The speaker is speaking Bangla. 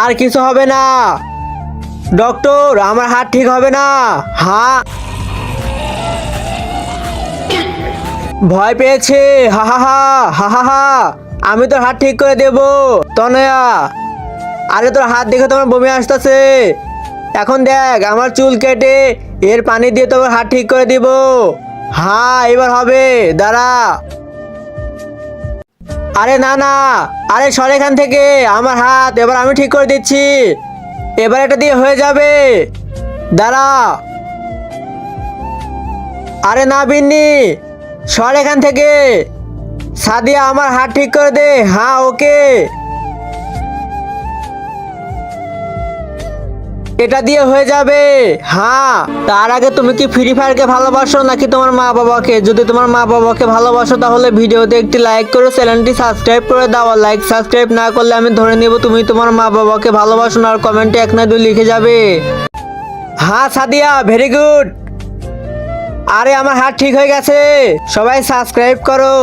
আর কিছু হবে না ডক্টর, আমার হাত ঠিক হবে না। হ্যাঁ, ভয় পেয়েছে। হা হা হা হা হা হা, আমি তোর হাত ঠিক করে দেব তনয়া। আরে তোর হাত দেখে তোমার বমি আসতেছে। এখন দেখ, আমার চুল কেটে এর পানি দিয়ে তোমার হাত ঠিক করে দিব। হ্যাঁ, এবার হবে, দাঁড়া। আরে না না, আরে সর এখান থেকে। আমার হাত এবার আমি ঠিক করে দিচ্ছি। এবার এটা দিয়ে হয়ে যাবে, দাঁড়া। আরে না বিন্নি, সর এখান থেকে। সাদিয়া, আমার হাত ঠিক করে দে। হ্যাঁ, ওকে। এটা দিয়ে হয়ে যাবে। হ্যাঁ, তার আগে তুমি কি ফ্রি ফায়ারকে ভালোবাসো নাকি তোমার মা বাবাকে? যদি তোমার মা বাবাকে ভালোবাসো তাহলে ভিডিওতে একটি লাইক করে চ্যানেলটি সাবস্ক্রাইব করে দাও। লাইক সাবস্ক্রাইব না করলে আমি ধরে নেব তুমি তোমার মা বাবাকে ভালোবাসো না। আর কমেন্টে 1 না 2 লিখে যাবে। হ্যাঁ সাদিয়া, ভেরি গুড। আরে আমার হাত ঠিক হয়ে গেছে। সবাই সাবস্ক্রাইব করো।